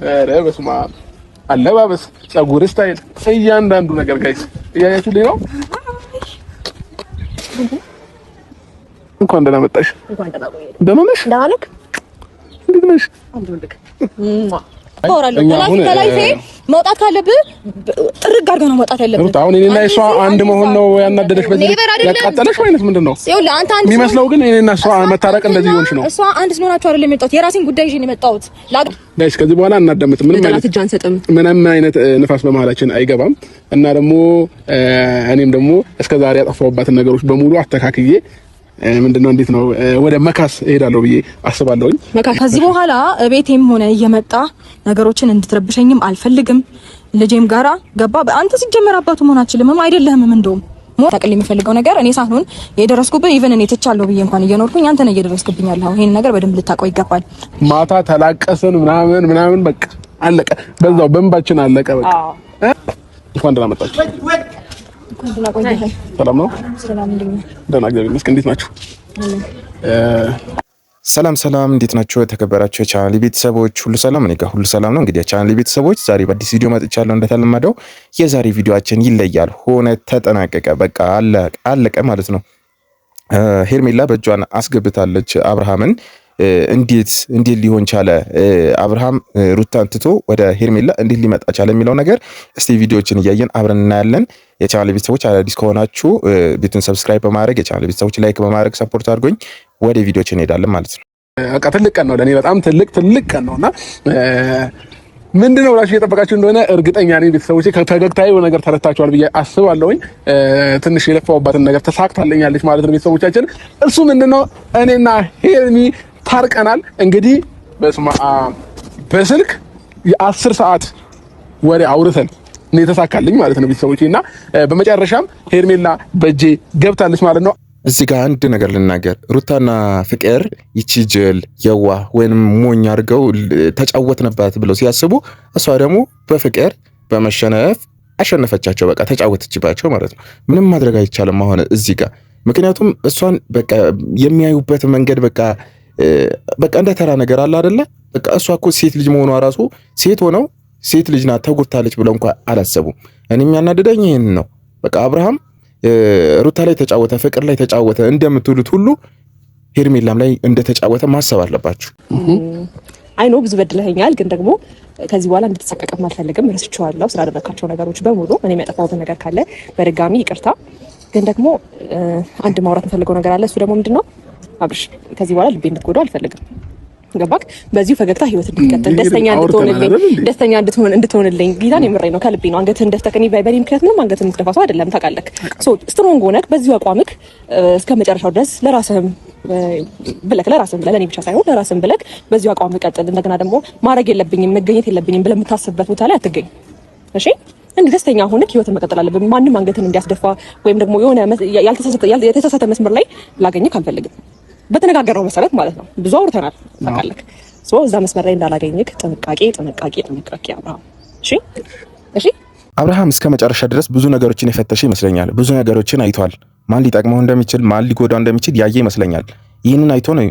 ኧረ በስመ አብ አለባበስ፣ ፀጉር ስታይል፣ እያንዳንዱ ነገር ጋይስ እያያችሁልኝ ነው። እንኳን ደህና መጣሽ። እንኳን ደህና ቆየሽ። ደህና ነሽ? ደህና ነሽ? እንዴት ነሽ? መውጣት ካለብህ ጥርግ አድርገህ ነው መውጣት ያለብህ። አሁን እኔና እሷ አንድ መሆን ነው ያናደደሽ? በዚህ ያቃጠለሽ ወይስ ምንድን ነው የሚመስለው? ግን እኔና እሷ መታረቅ እንደዚህ ይሆንሽ ነው? እሷ አንድ ስለሆናችሁ አይደለም የመጣሁት፣ የራሴን ጉዳይ ይዤ ነው የመጣሁት። ጋይስ ከዚህ በኋላ እናዳምጥ። ምንም አይነት ንፋስ በመሀላችን አይገባም። እና ደግሞ እኔም ደግሞ እስከዛሬ ያጠፋሁባትን ነገሮች በሙሉ አስተካክዬ ምንድነው እንዴት ነው ወደ መካስ እሄዳለሁ ብዬ አስባለሁኝ። ከዚህ በኋላ ቤቴም ሆነ እየመጣ ነገሮችን እንድትረብሸኝም አልፈልግም። ልጄም ጋራ ገባ። አንተ ሲጀመር አባቱ መሆን አትችልም አይደለህም? እንደውም ታውቅልኝ የምፈልገው ነገር እኔ ሳይሆን የደረስኩብህ ኢቭን እኔ ትቻለሁ ብዬ እንኳን እየኖርኩኝ አንተ ነህ እየደረስክብኝ ያለኸው። ይሄን ነገር በደንብ ልታውቀው ይገባል። ማታ ተላቀስን ምናምን በቃ አለቀ። በዛው በእንባችን አለቀ በቃ። እንኳን ደህና መጣችሁ። ሰላም ነው? ሰላም እንደምን ደህና እግዚአብሔር ይመስገን። እንዴት ናችሁ? ሰላም እንዴት ናችሁ? የተከበራችሁ የቻናሌ ቤተሰቦች ሁሉ ሰላም፣ እኔ ጋር ሁሉ ሰላም ነው። እንግዲህ የቻናሌ ቤተሰቦች ዛሬ በአዲስ ቪዲዮ መጥቻለሁ። እንደተለመደው የዛሬ ቪዲዮአችን ይለያል። ሆነ ተጠናቀቀ፣ በቃ አለቀ ማለት ነው። ሄርሜላ በእጇን አስገብታለች አብርሃምን። እንዴት ሊሆን ቻለ? አብርሃም ሩታን ትቶ ወደ ሄርሜላ እንዴት ሊመጣ ቻለ የሚለው ነገር እስቲ ቪዲዮዎችን እያየን አብረን እናያለን። የቻናል ቤተሰቦች አዳዲስ ከሆናችሁ ቤቱን ሰብስክራይብ በማድረግ የቻናል ቤተሰቦች ላይክ በማድረግ ሰፖርት አድርጎኝ ወደ ቪዲዮዎች እንሄዳለን ማለት ነው። በቃ ትልቅ ቀን ነው ለኔ፣ በጣም ትልቅ ቀን ነውና ምንድነው ብላችሁ እየጠበቃችሁ እንደሆነ እርግጠኛ ነኝ። ቤተሰቦቼ ከፈገግታዬ ነገር ተረታችኋል ብዬ አስባለሁኝ። ትንሽ የለፋውባትን ነገር ተሳክታለኛለች ማለት ነው ቤተሰቦቻችን። እሱ ምንድነው እኔና ሄርሚ ታርቀናል። እንግዲህ በስልክ የ10 ሰዓት ወሬ አውርተን ነው የተሳካልኝ ማለት ነው ቤተሰቦቼ። እና በመጨረሻም ሄርሜላ በእጄ ገብታለች ማለት ነው። እዚህ ጋር አንድ ነገር ልናገር። ሩታና ፍቅር ይቺ ጅል የዋ ወይንም ሞኝ አድርገው ተጫወትንባት ብለው ሲያስቡ፣ እሷ ደግሞ በፍቅር በመሸነፍ አሸነፈቻቸው። በቃ ተጫወተችባቸው ማለት ነው። ምንም ማድረግ አይቻልም አሁን እዚህ ጋር። ምክንያቱም እሷን በቃ የሚያዩበት መንገድ በቃ እንደ ተራ ነገር አለ አይደለ? በቃ እሷ እኮ ሴት ልጅ መሆኗ ራሱ ሴት ሆነው ሴት ልጅ ናት ተጎድታለች ብለው እንኳን አላሰቡም። እኔ የሚያናድደኝ ይሄን ነው። በቃ አብርሃም ሩታ ላይ ተጫወተ፣ ፍቅር ላይ ተጫወተ እንደምትሉት ሁሉ ሄርሜላም ላይ እንደተጫወተ ማሰብ አለባችሁ። አይኖ ብዙ በድለኸኛል፣ ግን ደግሞ ከዚህ በኋላ እንድትሰቀቀም አልፈልግም። ረስቼዋለሁ ስላደረካቸው ነገሮች በሙሉ። እኔ የሚያጠፋሁት ነገር ካለ በድጋሚ ይቅርታ። ግን ደግሞ አንድ ማውራት የምፈልገው ነገር አለ። እሱ ደግሞ ምንድነው አብርሽ፣ ከዚህ በኋላ ልቤ እንድትጎዳው አልፈልግም። ገባክ? በዚሁ ፈገግታ ህይወት እንድትቀጥል ደስተኛ እንድትሆንልኝ ጌታን የምሬ ነው። ከልቤ ነው። አንገትህን ደፍተህ እኔ በእኔ ምክንያት ምንም አንገትህን የምትደፋ ሰው አይደለም፣ ታውቃለህ። ስትሮንግ ሆነህ በዚሁ አቋምክ እስከ መጨረሻው ድረስ ለራስህም ብለህ ለእኔ ብቻ ሳይሆን ለራስህም ብለህ በዚሁ አቋም ቀጥል። እንደገና ደግሞ ማድረግ የለብኝም መገኘት የለብኝም ብለህ የምታስብበት ቦታ ላይ አትገኝ። እሺ? እንዴ ደስተኛ ሆነህ ህይወትን መቀጠል አለብህ። ማንም አንገትን እንዲያስደፋ ወይም ደግሞ የሆነ የተሳሳተ መስመር ላይ ላገኝህ አልፈልግም። በተነጋገረው መሰረት ማለት ነው። ብዙ አውርተናል ታውቃለህ። እዛ መስመር ላይ እንዳላገኝክ ጥንቃቄ አብርሃም። እሺ አብርሃም እስከ መጨረሻ ድረስ ብዙ ነገሮችን የፈተሽ ይመስለኛል። ብዙ ነገሮችን አይቷል። ማን ሊጠቅመው እንደሚችል፣ ማን ሊጎዳው እንደሚችል ያየ ይመስለኛል። ይህንን አይቶ ነው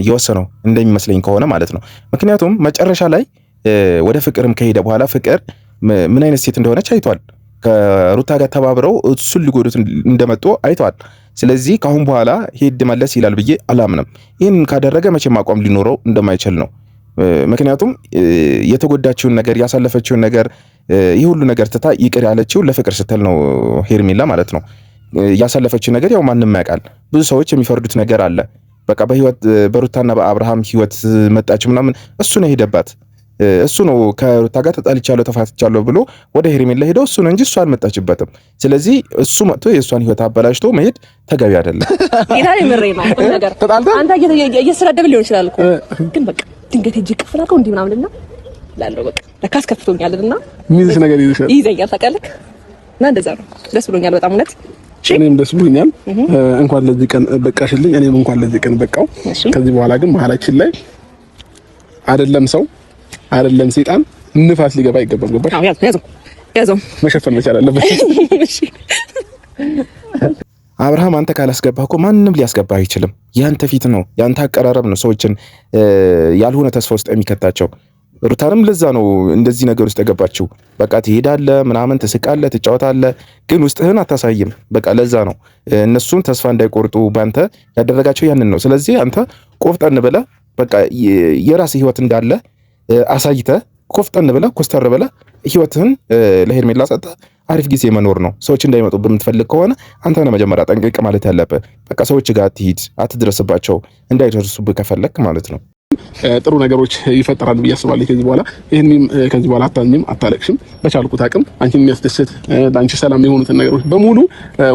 የወሰነው እንደሚመስለኝ ከሆነ ማለት ነው። ምክንያቱም መጨረሻ ላይ ወደ ፍቅርም ከሄደ በኋላ ፍቅር ምን አይነት ሴት እንደሆነች አይቷል። ከሩታ ጋር ተባብረው እሱን ሊጎዱት እንደመጡ አይቷል። ስለዚህ ከአሁን በኋላ ሄድ መለስ ይላል ብዬ አላምንም። ይህን ካደረገ መቼም አቋም ሊኖረው እንደማይችል ነው። ምክንያቱም የተጎዳችውን ነገር ያሳለፈችውን ነገር ይህ ሁሉ ነገር ትታ ይቅር ያለችው ለፍቅር ስትል ነው ሄርሜላ ማለት ነው። ያሳለፈችው ነገር ያው ማንም ያውቃል። ብዙ ሰዎች የሚፈርዱት ነገር አለ። በቃ በሩታና በአብርሃም ህይወት መጣች ምናምን እሱ ነው ሄደባት። እሱ ነው ከሩታ ጋር ተጣልቻለሁ ተፋትቻለሁ ብሎ ወደ ሄርሜላ ሄደው እሱ ነው እንጂ እሷ አልመጣችበትም። ስለዚህ እሱ መጥቶ የእሷን ህይወት አበላሽቶ መሄድ ተገቢ አይደለም። ጌታ የምሬ ነው ነገር አንተ እየሰራደብ ሊሆን ይችላል እኮ ግን በቃ ድንገት እጅ ቅፍላከው እንዴ ምናምንና ላለው በቃ ለካስ ከፍቶኛልና ሚዝሽ ነገር ይዘኛል ታውቃለህ። እና እንደዛ ነው። ደስ ብሎኛል በጣም እውነት። እኔም ደስ ብሎኛል። እንኳን ለዚህ ቀን በቃሽልኝ። እኔም እንኳን ለዚህ ቀን በቃው። ከዚህ በኋላ ግን መሀላችን ላይ አይደለም ሰው አይደለም ሰይጣን ንፋስ ሊገባ ይገባል። ገባሽ? አዎ ያዘው መሸፈን መቻል አለበት። እሺ አብርሃም አንተ ካላስገባህ እኮ ማንንም ሊያስገባህ አይችልም። ያንተ ፊት ነው ያንተ አቀራረብ ነው ሰዎችን ያልሆነ ተስፋ ውስጥ የሚከታቸው። ሩታንም ለዛ ነው እንደዚህ ነገር ውስጥ የገባችው። በቃ ትሄዳለህ ምናምን ትስቃለህ ትጫወታለህ፣ ግን ውስጥህን አታሳይም። በቃ ለዛ ነው እነሱን ተስፋ እንዳይቆርጡ ባንተ ያደረጋቸው ያንን ነው። ስለዚህ አንተ ቆፍጠን ብለህ በቃ የራስህ ህይወት እንዳለ አሳይተህ ቆፍጠን ብለህ ኮስተር ብለህ ህይወትህን ለሄርሜላ ሰጥተህ አሪፍ ጊዜ መኖር ነው። ሰዎች እንዳይመጡ በምትፈልግ ከሆነ አንተ ነህ መጀመሪያ ጠንቀቅ ማለት ያለብህ። በቃ ሰዎች ጋር አትሂድ፣ አትድረስባቸው፣ እንዳይደርሱብህ ከፈለክ ማለት ነው። ጥሩ ነገሮች ይፈጠራሉ ብዬ አስባለሁ። ከዚህ በኋላ አታዝኝም፣ አታለቅሽም። በቻልኩት አቅም አንቺን የሚያስደስት ለአንቺ ሰላም የሆኑትን ነገሮች በሙሉ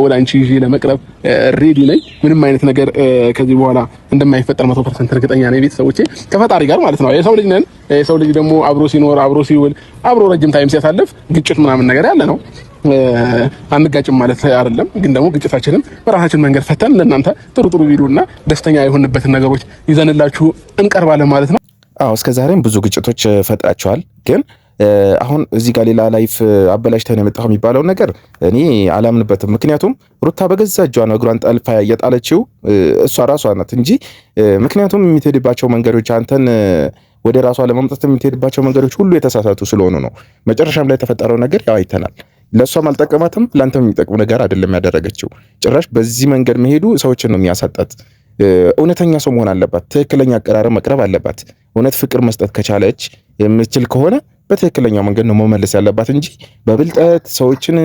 ወደ አንቺ ይዤ ለመቅረብ ሬዲ ነኝ። ምንም አይነት ነገር ከዚህ በኋላ እንደማይፈጠር 100% እርግጠኛ ነኝ። ቤተሰቦቼ ከፈጣሪ ጋር ማለት ነው። የሰው ልጅ ነን። የሰው ልጅ ደግሞ አብሮ ሲኖር፣ አብሮ ሲውል፣ አብሮ ረጅም ታይም ሲያሳልፍ ግጭት ምናምን ነገር ያለ ነው። አንጋጭም ማለት አይደለም፣ ግን ደግሞ ግጭታችንን በራሳችን መንገድ ፈተን ለእናንተ ጥሩ ቪዲዮና ደስተኛ የሆንበትን ነገሮች ይዘንላችሁ እንቀርባለን ማለት ነው። አዎ እስከዛሬም ብዙ ግጭቶች ፈጥራቸዋል፣ ግን አሁን እዚህ ጋር ሌላ ላይፍ አበላሽተን የመጣው የሚባለው ነገር እኔ አላምንበትም። ምክንያቱም ሩታ በገዛ እጇ ነው እግሯን ጠልፋ የጣለችው እሷ ራሷ ናት እንጂ ምክንያቱም የምትሄድባቸው መንገዶች አንተን ወደ ራሷ ለማምጣት የምትሄድባቸው መንገዶች ሁሉ የተሳሳቱ ስለሆኑ ነው። መጨረሻም ላይ የተፈጠረው ነገር ያው አይተናል። ለሷም አልጠቀማትም፣ ላንተም የሚጠቅም ነገር አይደለም ያደረገችው። ጭራሽ በዚህ መንገድ መሄዱ ሰዎችን ነው የሚያሳጣት። እውነተኛ ሰው መሆን አለባት። ትክክለኛ አቀራረብ መቅረብ አለባት። እውነት ፍቅር መስጠት ከቻለች የምትችል ከሆነ በትክክለኛው መንገድ ነው መመለስ ያለባት እንጂ በብልጠት ሰዎችን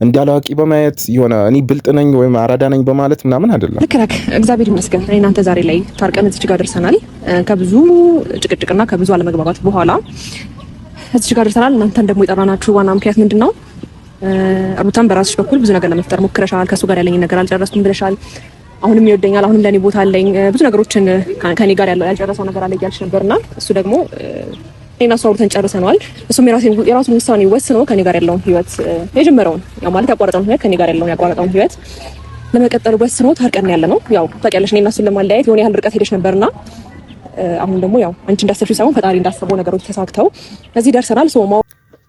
እንዳላዋቂ በማየት የሆነ እኔ ብልጥ ነኝ ወይም አራዳ ነኝ በማለት ምናምን አይደለም። ልክ ነህ። እግዚአብሔር ይመስገን እኔ እናንተ ዛሬ ላይ ታርቀን እዚህ ጋር ደርሰናል። ከብዙ ጭቅጭቅና ከብዙ አለመግባባት በኋላ እዚህ ጋር ደርሰናል። እናንተን ደግሞ የጠራናችሁ ዋና ምክንያት ምንድነው? ሩታን በራስሽ በኩል ብዙ ነገር ለመፍጠር ሞክረሻል። ከሱ ጋር ያለኝ ነገር አልጨረስኩም ብለሻል። አሁንም ይወደኛል፣ አሁንም ለኔ ቦታ አለኝ፣ ብዙ ነገሮችን ከኔ ጋር ያልጨረሰው ነገር አለ እያልሽ ነበርና እሱ ደግሞ እኔና እሱ አውርተን ጨርሰናል። እሱም የራሱን ውሳኔ ወስኖ ከኔ ጋር ያለውን ህይወት የጀመረውን ያው ማለት ያቋረጠውን ህይወት ከኔ ጋር ያለውን ያቋረጠውን ህይወት ለመቀጠል ወስኖ ታርቀን ያለ ነው። ያው ታውቂያለሽ እኔና እሱን ለማለያየት የሆነ ያህል ርቀት ሄደሽ ነበርና አሁን ደግሞ ያው አንቺ እንዳሰብሽው ሳይሆን ፈጣሪ እንዳሰበው ነገሮች ተሳክተው እዚህ ደርሰናል።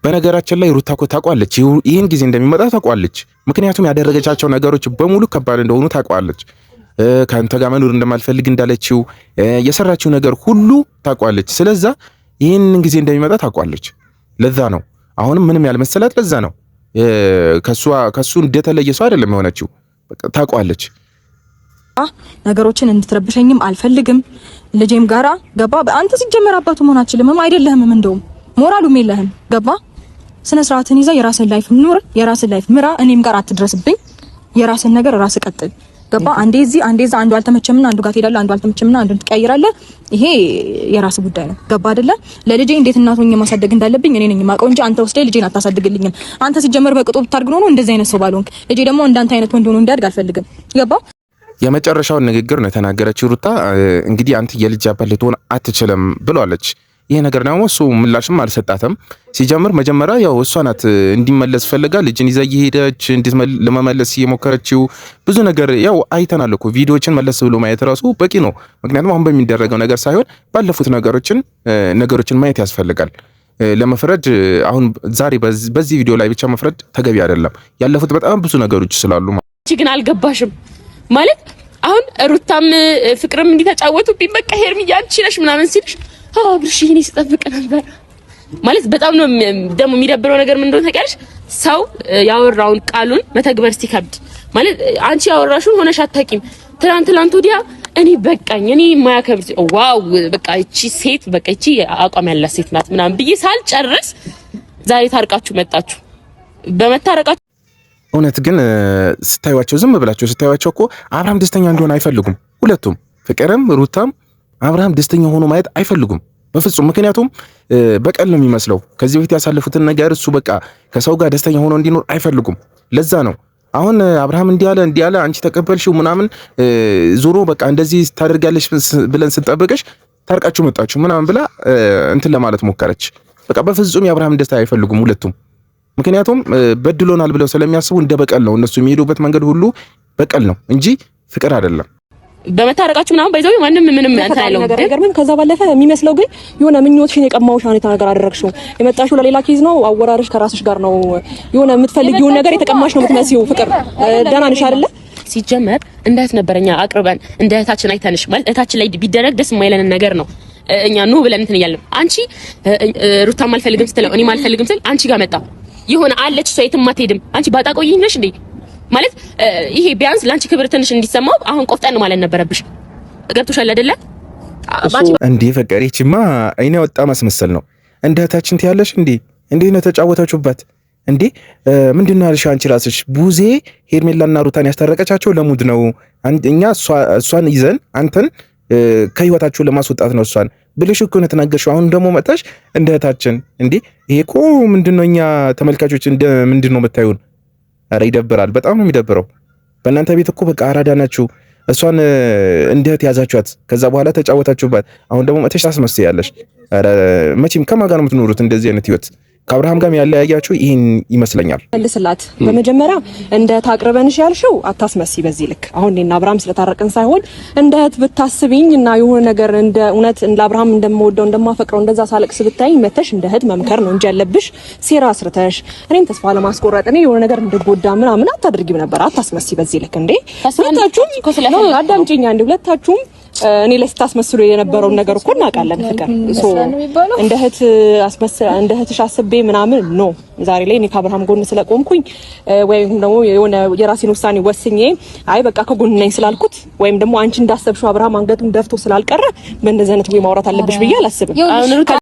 በነገራችን ላይ ሩታ እኮ ታውቃለች፣ ይህን ጊዜ እንደሚመጣ ታውቃለች። ምክንያቱም ያደረገቻቸው ነገሮች በሙሉ ከባድ እንደሆኑ ታውቃለች። ከአንተ ጋር መኖር እንደማልፈልግ እንዳለችው የሰራችው ነገር ሁሉ ታውቃለች። ስለዛ ይህንን ጊዜ እንደሚመጣ ታውቃለች። ለዛ ነው አሁንም ምንም ያልመሰላት። ለዛ ነው ከሱ እንደተለየ ሰው አይደለም የሆነችው። በቃ ታውቃለች። ነገሮችን እንድትረብሸኝም አልፈልግም። ልጄም ጋራ ገባ። አንተ ሲጀመር አባቱ መሆን አትችልም አይደለህም። እንደውም ሞራሉም የለህም። ገባ። ስነ ስርዓትን ይዘህ የራስን ላይፍ ኑር፣ የራስን ላይፍ ምራ። እኔም ጋር አትድረስብኝ። የራስን ነገር ራስ ቀጥል። ገባ። አንዴ እዚህ አንዴ እዛ፣ አንዱ አልተመቸምና አንዱ ጋር ትሄዳለህ፣ አንዱ አልተመቸምና አንዱን ትቀይራለህ። ይሄ የራስ ጉዳይ ነው። ገባ አይደለ? ለልጄ እንዴት እናት ሆኜ ማሳደግ እንዳለብኝ እኔ ነኝ የማውቀው እንጂ አንተ ወስደህ ልጄን አታሳድግልኝም። አንተ ሲጀመር በቅጡ ብታርግ ነው እንደዚህ አይነት ሰው ባልሆንክ። ልጄ ደግሞ እንዳንተ አይነት ወንድ ሆኖ እንዲያድግ አልፈልግም። ገባ። የመጨረሻውን ንግግር ነው የተናገረችው ሩታ። እንግዲህ አንተ የልጅ አባት ልትሆን አትችልም ብሏለች። ይሄ ነገር ደግሞ እሱ ምላሽም አልሰጣትም። ሲጀምር መጀመሪያ ያው እሷ ናት እንዲመለስ ፈልጋ ልጅን ይዛ እየሄደች ለመመለስ እየሞከረችው ብዙ ነገር ያው አይተናል እኮ ቪዲዮዎችን መለስ ብሎ ማየት ራሱ በቂ ነው። ምክንያቱም አሁን በሚደረገው ነገር ሳይሆን ባለፉት ነገሮችን ማየት ያስፈልጋል ለመፍረድ። አሁን ዛሬ በዚህ ቪዲዮ ላይ ብቻ መፍረድ ተገቢ አይደለም። ያለፉት በጣም ብዙ ነገሮች ስላሉ ግን አልገባሽም ማለት አሁን ሩታም ፍቅርም እንዲተጫወቱብኝ በቃ ሄርሚያ አንቺ ነሽ ምናምን ሲልሽ አብርሽ ይሄኔ ስጠብቅ ነበር ማለት በጣም ነው ደግሞ የሚደብረው ነገር ምን እንደሆነ ታውቂያለሽ? ሰው ያወራውን ቃሉን መተግበር ሲከብድ ማለት አንቺ ያወራሽውን ሆነሽ አታውቂም። ትናንት ወዲያ እኔ በቃኝ እኔ ማያከብር ዋው በቃ እቺ ሴት በቃ እቺ አቋም ያላት ሴት ናት ምናምን ብዬ ሳልጨርስ ዛሬ ታርቃችሁ መጣችሁ። በመታረቃችሁ እውነት ግን ስታዩዋቸው ዝም ብላችሁ ስታዩዋቸው እኮ አብርሃም ደስተኛ እንደሆነ አይፈልጉም። ሁለቱም ፍቅርም ሩታም አብርሃም ደስተኛ ሆኖ ማየት አይፈልጉም በፍጹም። ምክንያቱም በቀል ነው የሚመስለው ከዚህ በፊት ያሳለፉትን ነገር እሱ በቃ ከሰው ጋር ደስተኛ ሆኖ እንዲኖር አይፈልጉም። ለዛ ነው አሁን አብርሃም እንዲያለ አንቺ ተቀበልሽው ምናምን ዞሮ በቃ እንደዚህ ታደርጋለሽ ብለን ስንጠብቅሽ ታርቃችሁ መጣችሁ ምናምን ብላ እንትን ለማለት ሞከረች። በቃ በፍጹም የአብርሃም ደስታ አይፈልጉም ሁለቱም። ምክንያቱም በድሎናል ብለው ስለሚያስቡ እንደ በቀል ነው እነሱ የሚሄዱበት መንገድ ሁሉ በቀል ነው እንጂ ፍቅር አይደለም። በመታረቃችሁ ምናምን ባይዘው ማንም ምንም አንታለው ነገር ምን ከዛ ባለፈ የሚመስለው ግን የሆነ ምኞትሽን የቀማውሽ አይነት ነገር አደረግሽው። የመጣሽው ለሌላ ኬዝ ነው። አወራርሽ ከራስሽ ጋር ነው። የሆነ የምትፈልጊውን ነገር የተቀማሽ ነው የምትመስዪው። ፍቅር ደህና ነሽ አይደለ? ሲጀመር እንዳት ነበርኛ አቅርበን እንደ እህታችን አይተንሽ ማለት እህታችን ላይ ቢደረግ ደስ የማይለን ነገር ነው እኛ ኑ ብለን እንትን እያልን አንቺ ሩታም አልፈልግም ስትለው እኔም አልፈልግም ስል አንቺ ጋር መጣ የሆነ አለች እሷ የትም አትሄድም አንቺ ባጣቆይኝ ነሽ እንዴ ማለት ይሄ ቢያንስ ላንቺ ክብር ትንሽ እንዲሰማው አሁን ቆፍጠን ማለት ነበረብሽ። ገብቶሻል አይደለ? እንዴ ፈቀሪችማ አይኔ ወጣ ማስመሰል ነው። እንደ እህታችን ትያለሽ እንዴ? እንዴ ነው ተጫወታችሁበት እንዴ? ምንድነው ያልሽ አንቺ ራስሽ? ቡዜ ሄርሜላና ሩታን ያስታረቀቻቸው ለሙድ ነው። እኛ እሷን ይዘን አንተን ከህይወታችሁ ለማስወጣት ነው እሷን ብለሽ እኮ ነው ተናገርሽው። አሁን ደግሞ መጣሽ እንደ እህታችን እንዴ? ይሄ እኮ ምንድነው እኛ ተመልካቾች እንደ ምንድነው የምታዩን? አረ ይደብራል። በጣም ነው የሚደብረው። በእናንተ ቤት እኮ በቃ አራዳ ናችሁ። እሷን እንደ እህት ያዛችኋት፣ ከዛ በኋላ ተጫወታችሁባት። አሁን ደግሞ መተሽ ታስመስያለሽ። አረ መቼም ከማን ጋር ነው የምትኖሩት እንደዚህ አይነት ህይወት? ከአብርሃም ጋር ያለያያችሁ ይሄን ይመስለኛል። መልስላት። በመጀመሪያ እንደ ታቅርበንሽ ያልሽው አታስመሲ በዚህ ልክ። አሁን እኔና አብርሃም ስለታረቅን ሳይሆን እንደ እህት ብታስቢኝ እና የሆነ ነገር እንደ እውነት እንደ አብርሃም እንደምወደው እንደማፈቅረው እንደዛ ሳለቅስ ብታይ መተሽ እንደ እህት መምከር ነው እንጂ ያለብሽ ሴራ አስርተሽ እኔን ተስፋ ለማስቆረጥ እኔ የሆነ ነገር እንደጎዳ ምናምን አታድርጊም ነበር። አታስመሲ በዚህ ልክ እንዴ። ሁለታችሁም አዳምጪኝ አንዴ። ሁለታችሁም እኔ ላይ ስታስመስሉ የነበረውን ነገር እኮ እናውቃለን። ፍቅር እንደ እህትሽ አስቤ ምናምን ኖ ዛሬ ላይ እኔ ከአብርሃም ጎን ስለቆምኩኝ ወይም ደግሞ የሆነ የራሴን ውሳኔ ወስኜ አይ በቃ ከጎን ነኝ ስላልኩት ወይም ደግሞ አንቺ እንዳሰብሽው አብርሃም አንገቱን ደፍቶ ስላልቀረ በእንደዚህ አይነት ወይ ማውራት አለብሽ ብዬ አላስብም።